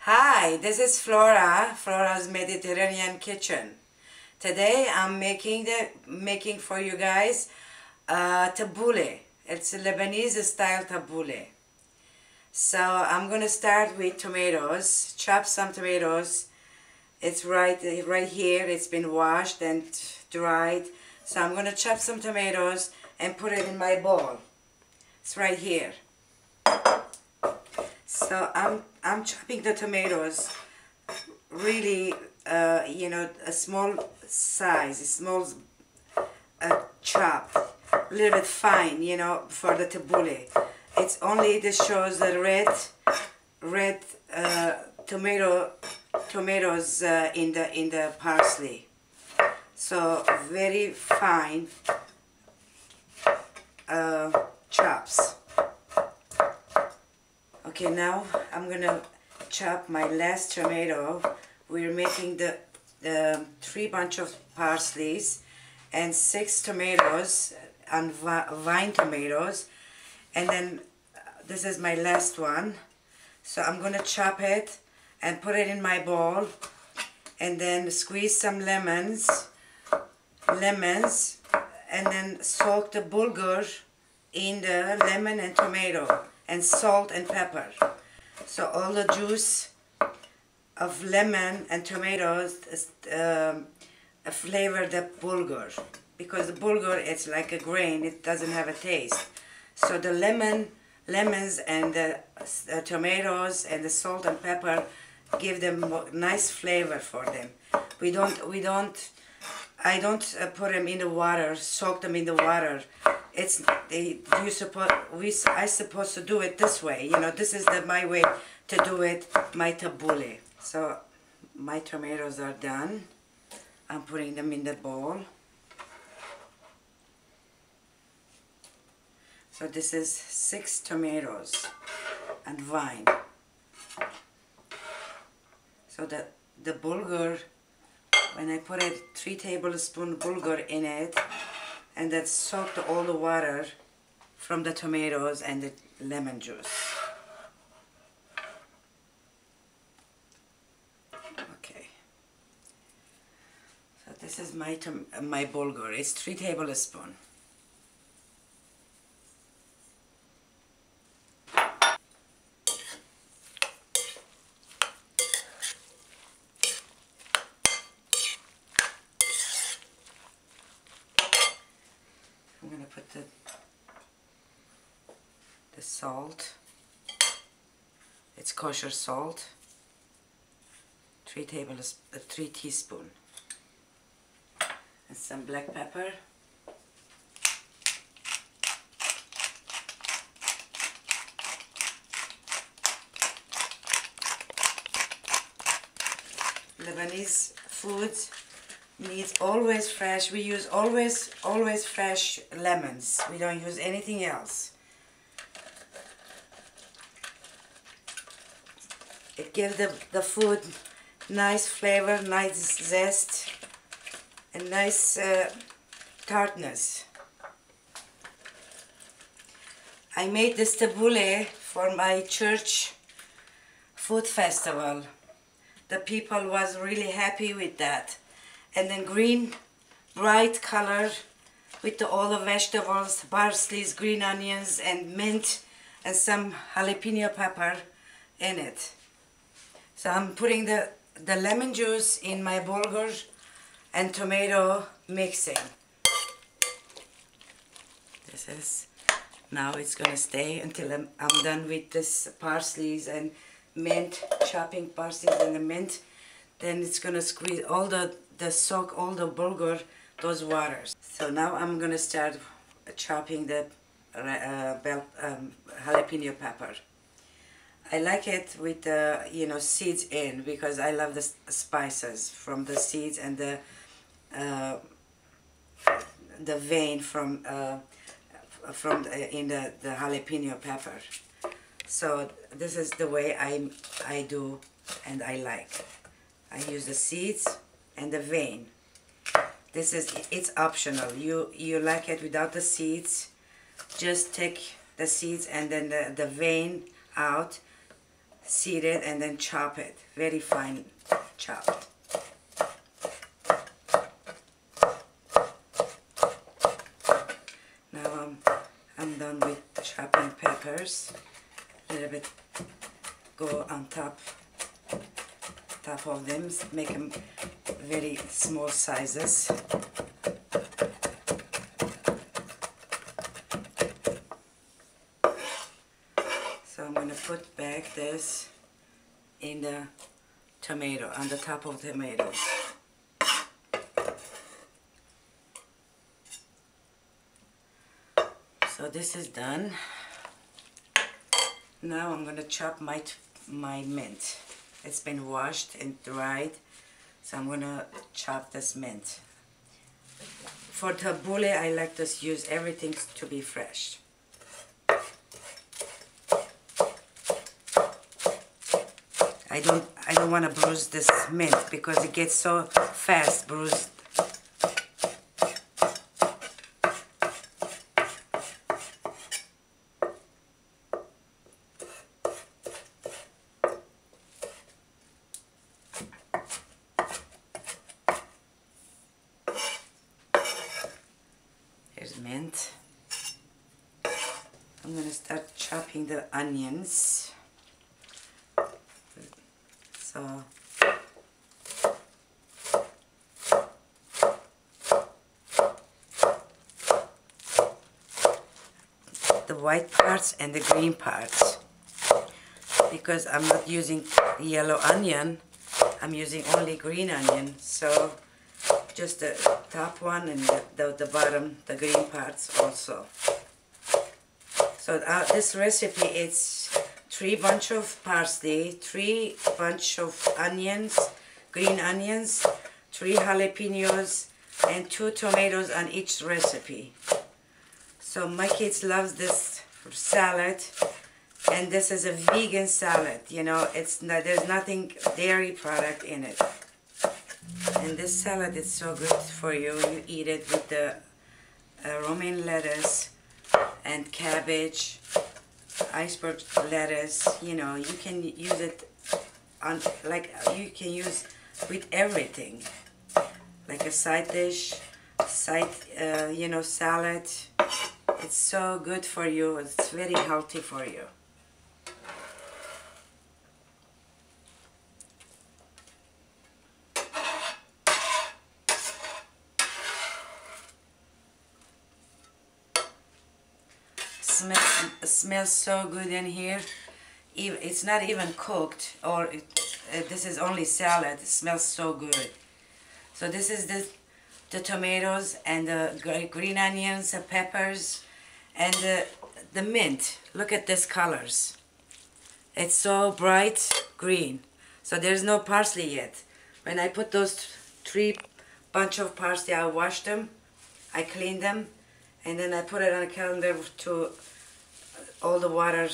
Hi, this is Flora, Flora's Mediterranean Kitchen. Today I'm making for you guys Tabouleh. It's a Lebanese style Tabouleh. So I'm gonna start with tomatoes. Chop some tomatoes. It's right here. It's been washed and dried. So I'm gonna chop some tomatoes and put it in my bowl. It's right here. So I'm chopping the tomatoes really, a small size, a small chop, a little bit fine, for the tabouleh. It's only this shows the red tomatoes in the parsley. So very fine chops. Okay, now I'm gonna chop my last tomato. We're making the 3 bunch of parsleys and 6 tomatoes and vine tomatoes, and then this is my last one. So I'm gonna chop it and put it in my bowl, and then squeeze some lemons, and then soak the bulgur in the lemon and tomato, and salt and pepper. So all the juice of lemon and tomatoes flavor the bulgur, because the bulgur, it's like a grain, it doesn't have a taste. So the lemons and the tomatoes and the salt and pepper give them nice flavor for them. I don't put them in the water, soak them in the water. I supposed to do it this way. This is my way to do it, my tabouleh. So my tomatoes are done. I'm putting them in the bowl. So this is 6 tomatoes and vine. So the bulgur, when I put 3 tablespoons bulgur in it, and that soaked all the water from the tomatoes and the lemon juice. Okay. So this is my bulgur. It's 3 tablespoons. I'm going to put the salt. It's kosher salt. 3 teaspoons. And some black pepper. Lebanese foods needs always fresh. We use always fresh lemons. We don't use anything else. It gives the food nice flavor, nice zest, and nice tartness. I made this tabouleh for my church food festival. The people was really happy with that. And then green, bright color with all the vegetables, parsley, green onions, and mint, and some jalapeno pepper in it. So I'm putting the lemon juice in my bulgur and tomato mixing. Now it's gonna stay until I'm done with this parsleys and mint, chopping parsleys and the mint. Then it's gonna squeeze all soak all the bulgur, those waters. So now I'm gonna start chopping the jalapeno pepper. I like it with the seeds in, because I love the spices from the seeds and the vein from in the jalapeno pepper. So this is the way I do, and I like. I use the seeds and the vein. It's optional. You like it without the seeds, just take the seeds and then the vein out. seed it and then chop it, very fine chopped. Now I'm done with chopping peppers. A little bit go on top of them, make them very small sizes. So I'm going to put back this in the tomato, on the top of the tomatoes. So this is done. Now I'm going to chop my mint. It's been washed and dried, so I'm going to chop this mint. For tabouleh, I like to use everything to be fresh. I don't want to bruise this mint because it gets so fast bruised. Here's mint. I'm going to start chopping the onions. So the white parts and the green parts, because I'm not using yellow onion, I'm using only green onion, so just the top one and the bottom, the green parts also. So this recipe, it's 3 bunch of parsley, 3 bunch of onions, green onions, 3 jalapenos, and 2 tomatoes on each recipe. So my kids love this salad, and this is a vegan salad. You know, it's not, there's nothing dairy product in it. And this salad is so good for you. You eat it with the romaine lettuce and cabbage, iceberg lettuce. You know, you can use it on, like, you can use with everything, like a side dish, you know, salad. It's so good for you. It's very healthy for you. Smells so good in here. It's not even cooked, or this is only salad. It smells so good. So this is the tomatoes and the green onions, the peppers, and the mint. Look at these colors. It's so bright green. So there's no parsley yet. When I put those 3 bunch of parsley, I wash them, I clean them, and then I put it on a calendar to all the water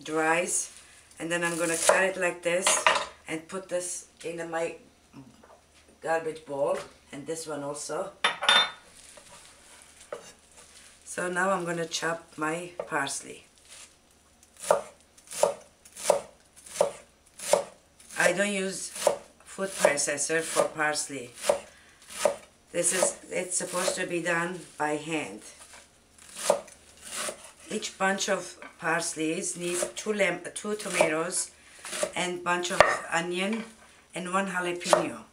dries, and then I'm gonna cut it like this and put this in my garbage bowl, and this one also. So now I'm gonna chop my parsley. I don't use food processor for parsley. It's supposed to be done by hand. Each bunch of parsleys needs 2 tomatoes and bunch of onion and 1 jalapeno.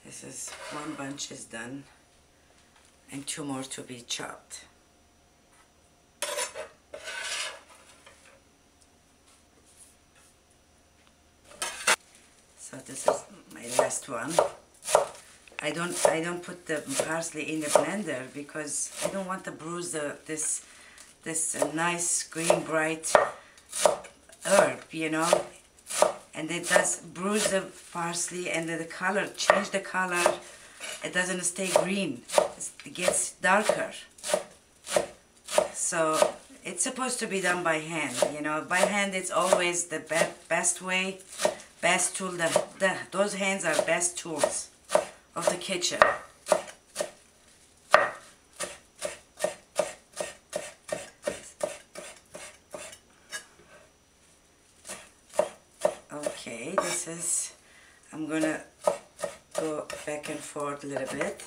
This is 1 bunch is done, and 2 more to be chopped. So this is my last one. I don't put the parsley in the blender because I don't want to bruise this nice green bright herb, you know. and it does bruise the parsley, and then the color, change the color. It doesn't stay green, it gets darker. So it's supposed to be done by hand, you know. By hand it's always the best way, best tool. Those hands are best tools of the kitchen. Okay, this is, I'm gonna go back and forth a little bit.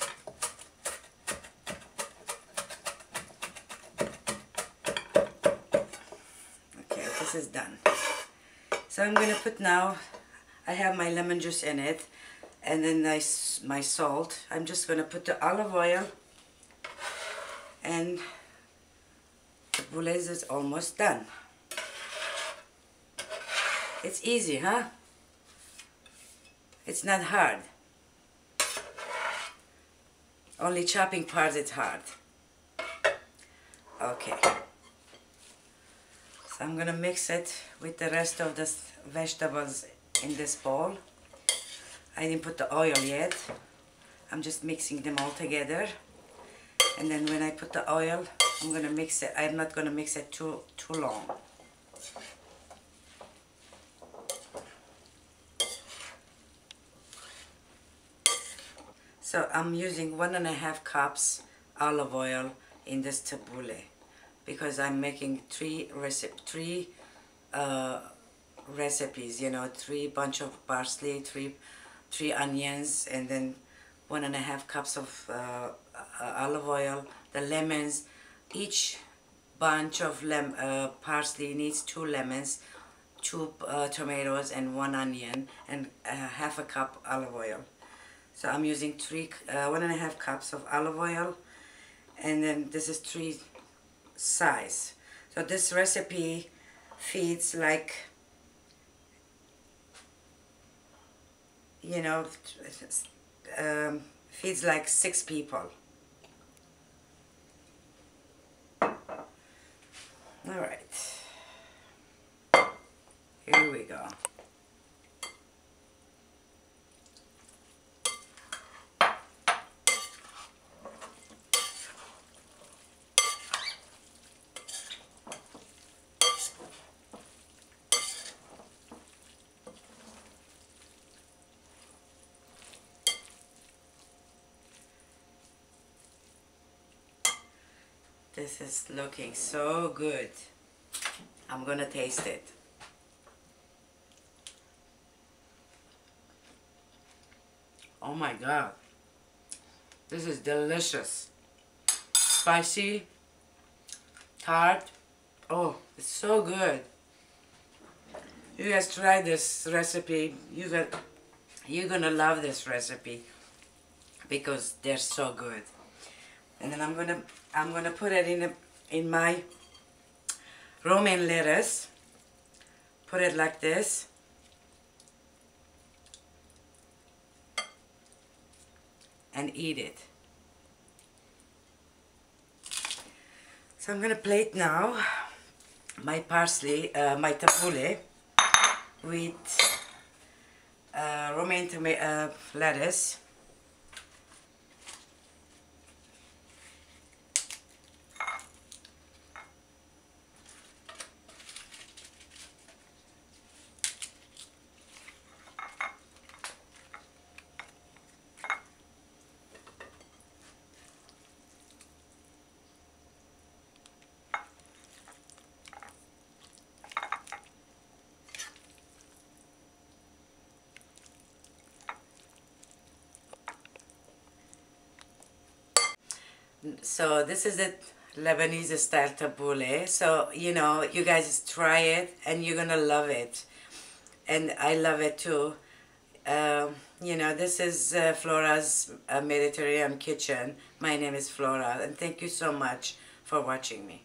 Okay, this is done. So I'm gonna put now, I have my lemon juice in it, and then my salt. I'm just gonna put the olive oil, and the bouillon is almost done. It's easy, huh? It's not hard. Only chopping part is hard. Okay. So I'm gonna mix it with the rest of the vegetables in this bowl. I didn't put the oil yet. I'm just mixing them all together. And then when I put the oil, I'm gonna mix it. I'm not gonna mix it too long. So I'm using 1.5 cups olive oil in this tabouleh because I'm making three recipes, you know, 3 bunch of parsley, three onions, and then 1.5 cups of olive oil, the lemons. Each bunch of parsley needs 2 lemons, 2 tomatoes, and 1 onion, and half a cup olive oil. So I'm using 1.5 cups of olive oil, and then this is 3 size. So this recipe feeds like, you know, feeds like 6 people. All right, here we go. This is looking so good. I'm gonna taste it. Oh my God. This is delicious. Spicy, tart. Oh, it's so good. You guys try this recipe. You're gonna love this recipe because they're so good. And then I'm gonna put it in my romaine lettuce. Put it like this. And eat it. So I'm gonna plate now my parsley, my tabouleh with romaine lettuce. So this is the Lebanese style tabouleh. So, you know, you guys try it and you're gonna love it. And I love it too. You know, this is Flora's Mediterranean kitchen. My name is Flora, and thank you so much for watching me.